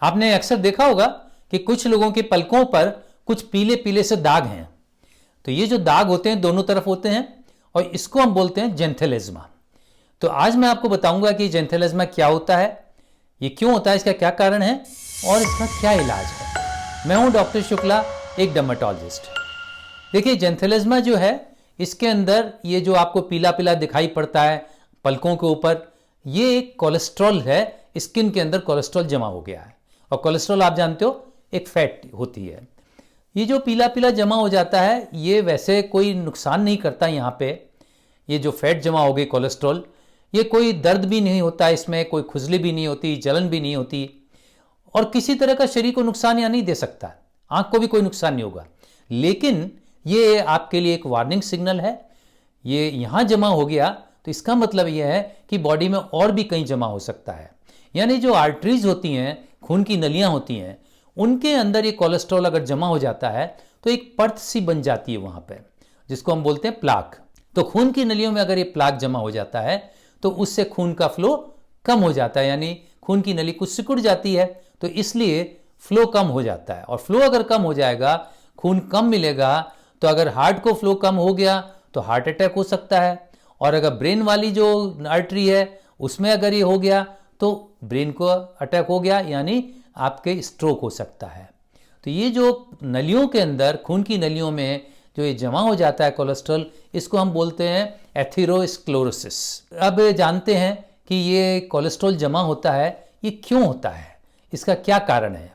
आपने अक्सर देखा होगा कि कुछ लोगों के पलकों पर कुछ पीले पीले से दाग हैं। तो ये जो दाग होते हैं दोनों तरफ होते हैं और इसको हम बोलते हैं जेंथेलिज्मा। तो आज मैं आपको बताऊंगा कि जेंथेलिज्मा क्या होता है, ये क्यों होता है, इसका क्या कारण है और इसका क्या इलाज है। मैं हूं डॉक्टर शुक्ला, एक डर्मेटोलॉजिस्ट। देखिए, जेंथेलिज्मा जो है इसके अंदर ये जो आपको पीला पीला दिखाई पड़ता है पलकों के ऊपर, ये एक कोलेस्ट्रॉल है। स्किन के अंदर कोलेस्ट्रॉल जमा हो गया है और कोलेस्ट्रॉल आप जानते हो एक फैट होती है। ये जो पीला पीला जमा हो जाता है ये वैसे कोई नुकसान नहीं करता। यहाँ पे ये जो फैट जमा हो गई कोलेस्ट्रॉल, ये कोई दर्द भी नहीं होता, इसमें कोई खुजली भी नहीं होती, जलन भी नहीं होती और किसी तरह का शरीर को नुकसान या नहीं दे सकता, आंख को भी कोई नुकसान नहीं होगा। लेकिन ये आपके लिए एक वार्निंग सिग्नल है। ये यहाँ जमा हो गया तो इसका मतलब यह है कि बॉडी में और भी कहीं जमा हो सकता है। यानी जो आर्टरीज होती हैं, खून की नलियां होती हैं, उनके अंदर ये कोलेस्ट्रॉल अगर जमा हो जाता है तो एक परत सी बन जाती है वहां पे, जिसको हम बोलते हैं प्लाक। तो खून की नलियों में अगर ये प्लाक जमा हो जाता है तो उससे खून का फ्लो कम हो जाता है, यानी खून की नली कुछ सिकुड़ जाती है, तो इसलिए फ्लो कम हो जाता है। और फ्लो अगर कम हो जाएगा, खून कम मिलेगा, तो अगर हार्ट को फ्लो कम हो गया तो हार्ट अटैक हो सकता है। और अगर ब्रेन वाली जो आर्टरी है उसमें अगर ये हो गया तो ब्रेन को अटैक हो गया, यानी आपके स्ट्रोक हो सकता है। तो ये जो नलियों के अंदर, खून की नलियों में जो ये जमा हो जाता है कोलेस्ट्रॉल, इसको हम बोलते हैं एथेरोस्क्लेरोसिस। अब जानते हैं कि ये कोलेस्ट्रॉल जमा होता है, ये क्यों होता है, इसका क्या कारण है।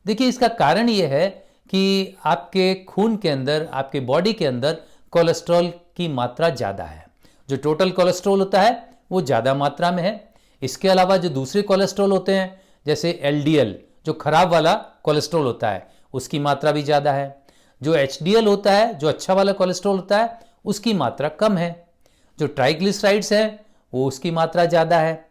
देखिए, इसका कारण ये है कि आपके खून के अंदर, आपके बॉडी के अंदर कोलेस्ट्रॉल की मात्रा ज़्यादा है। जो टोटल कोलेस्ट्रॉल होता है वो ज़्यादा मात्रा में है। इसके अलावा जो दूसरे कोलेस्ट्रॉल होते हैं जैसे एलडीएल, जो खराब वाला कोलेस्ट्रॉल होता है, उसकी मात्रा भी ज़्यादा है। जो एचडीएल होता है, जो अच्छा वाला कोलेस्ट्रॉल होता है, उसकी मात्रा कम है। जो ट्राइग्लिसराइड्स है वो उसकी मात्रा ज़्यादा है।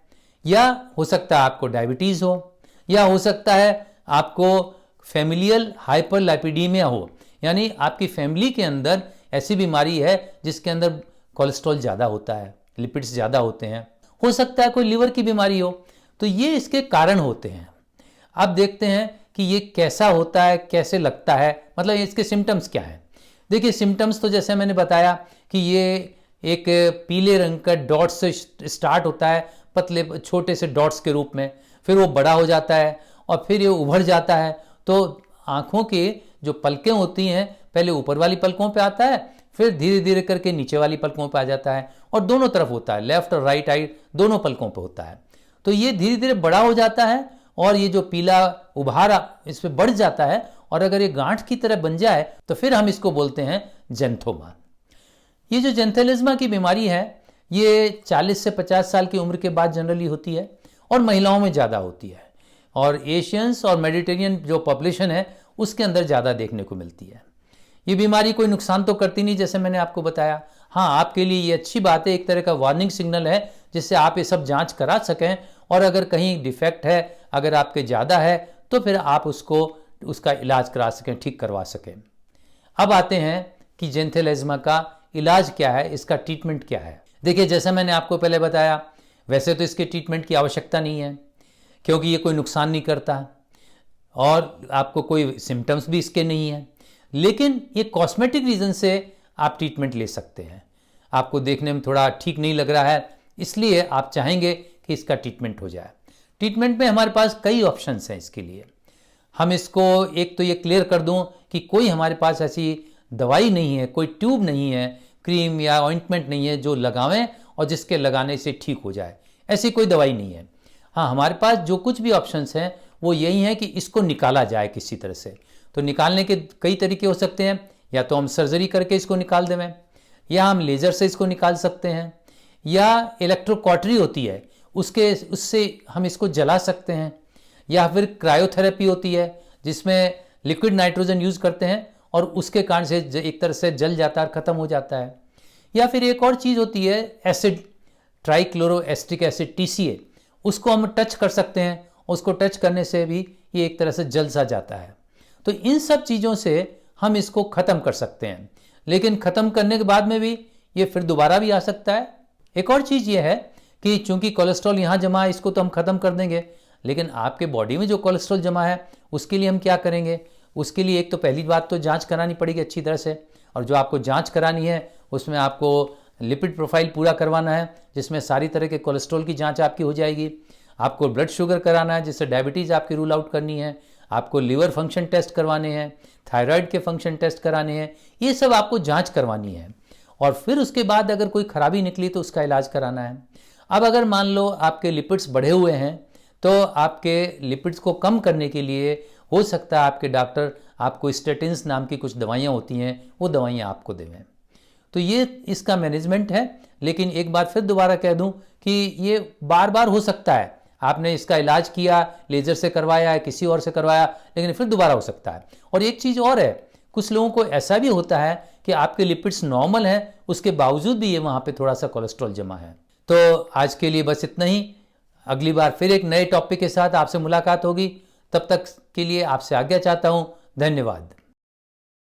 या हो सकता है आपको डायबिटीज़ हो, या हो सकता है आपको फैमिलियल हाइपरलिपिडीमिया हो, यानी आपकी फैमिली के अंदर ऐसी बीमारी है जिसके अंदर कोलेस्ट्रॉल ज़्यादा होता है, लिपिड्स ज़्यादा होते हैं। हो सकता है कोई लिवर की बीमारी हो। तो ये इसके कारण होते हैं। अब देखते हैं कि ये कैसा होता है, कैसे लगता है, मतलब इसके सिम्टम्स क्या हैं। देखिए, सिम्टम्स तो जैसे मैंने बताया कि ये एक पीले रंग का डॉट से स्टार्ट होता है, पतले छोटे से डॉट्स के रूप में, फिर वो बड़ा हो जाता है और फिर ये उभर जाता है। तो आँखों के जो पलकें होती हैं, पहले ऊपर वाली पलकों पे आता है, फिर धीरे धीरे करके नीचे वाली पलकों पे आ जाता है और दोनों तरफ होता है, लेफ्ट और राइट आई दोनों पलकों पे होता है। तो ये धीरे धीरे बड़ा हो जाता है और ये जो पीला उभारा इस पे बढ़ जाता है, और अगर ये गांठ की तरह बन जाए तो फिर हम इसको बोलते हैं जेंथोमा। ये जो जेंथेलिज्मा की बीमारी है ये 40 से 50 साल की उम्र के बाद जनरली होती है और महिलाओं में ज़्यादा होती है, और एशियंस और मेडिटेरियन जो पॉपुलेशन है उसके अंदर ज़्यादा देखने को मिलती है। ये बीमारी कोई नुकसान तो करती नहीं, जैसे मैंने आपको बताया। हाँ, आपके लिए ये अच्छी बात है, एक तरह का वार्निंग सिग्नल है जिससे आप ये सब जांच करा सकें, और अगर कहीं डिफेक्ट है, अगर आपके ज़्यादा है, तो फिर आप उसका इलाज करा सकें, ठीक करवा सकें। अब आते हैं कि जेंथेलिज्मा का इलाज क्या है, इसका ट्रीटमेंट क्या है। देखिए, जैसे मैंने आपको पहले बताया, वैसे तो इसके ट्रीटमेंट की आवश्यकता नहीं है क्योंकि ये कोई नुकसान नहीं करता और आपको कोई सिम्टम्स भी इसके नहीं है। लेकिन ये कॉस्मेटिक रीज़न से आप ट्रीटमेंट ले सकते हैं। आपको देखने में थोड़ा ठीक नहीं लग रहा है, इसलिए आप चाहेंगे कि इसका ट्रीटमेंट हो जाए। ट्रीटमेंट में हमारे पास कई ऑप्शंस हैं इसके लिए। हम इसको एक तो ये क्लियर कर दूं कि कोई हमारे पास ऐसी दवाई नहीं है, कोई ट्यूब नहीं है, क्रीम या ऑइंटमेंट नहीं है जो लगावें और जिसके लगाने से ठीक हो जाए, ऐसी कोई दवाई नहीं है। हाँ, हमारे पास जो कुछ भी ऑप्शंस हैं वो यही है कि इसको निकाला जाए किसी तरह से। तो निकालने के कई तरीके हो सकते हैं, या तो हम सर्जरी करके इसको निकाल दें, या हम लेज़र से इसको निकाल सकते हैं, या इलेक्ट्रोकॉटरी होती है उससे हम इसको जला सकते हैं, या फिर क्रायोथेरेपी होती है जिसमें लिक्विड नाइट्रोजन यूज़ करते हैं और उसके कारण से एक तरह से जल जाता है, ख़त्म हो जाता है। या फिर एक और चीज़ होती है एसिड, ट्राइक्लोरोएसिटिक एसिड, TCA, उसको हम टच कर सकते हैं, उसको टच करने से भी ये एक तरह से जल सा जाता है। तो इन सब चीज़ों से हम इसको ख़त्म कर सकते हैं, लेकिन ख़त्म करने के बाद में भी ये फिर दोबारा भी आ सकता है। एक और चीज़ ये है कि चूंकि कोलेस्ट्रॉल यहाँ जमा है, इसको तो हम ख़त्म कर देंगे, लेकिन आपके बॉडी में जो कोलेस्ट्रॉल जमा है उसके लिए हम क्या करेंगे? उसके लिए एक तो पहली बात तो जांच करानी पड़ेगी अच्छी तरह से, और जो आपको जांच करानी है उसमें आपको लिपिड प्रोफाइल पूरा करवाना है, जिसमें सारी तरह के कोलेस्ट्रॉल की जांच आपकी हो जाएगी। आपको ब्लड शुगर कराना है, जिससे डायबिटीज़ आपकी रूल आउट करनी है। आपको लिवर फंक्शन टेस्ट करवाने हैं, थायराइड के फंक्शन टेस्ट कराने हैं, ये सब आपको जांच करवानी है। और फिर उसके बाद अगर कोई खराबी निकली तो उसका इलाज कराना है। अब अगर मान लो आपके लिपिड्स बढ़े हुए हैं तो आपके लिपिड्स को कम करने के लिए हो सकता है आपके डॉक्टर आपको स्टेटिन्स नाम की कुछ दवाइयाँ होती हैं, वो दवाइयाँ आपको देवें। तो ये इसका मैनेजमेंट है। लेकिन एक बात फिर दोबारा कह दूं कि ये बार बार हो सकता है, आपने इसका इलाज किया, लेज़र से करवाया है, किसी और से करवाया, लेकिन फिर दोबारा हो सकता है। और एक चीज़ और है, कुछ लोगों को ऐसा भी होता है कि आपके लिपिड्स नॉर्मल हैं, उसके बावजूद भी ये वहाँ पे थोड़ा सा कोलेस्ट्रॉल जमा है। तो आज के लिए बस इतना ही। अगली बार फिर एक नए टॉपिक के साथ आपसे मुलाकात होगी। तब तक के लिए आपसे आज्ञा चाहता हूँ। धन्यवाद।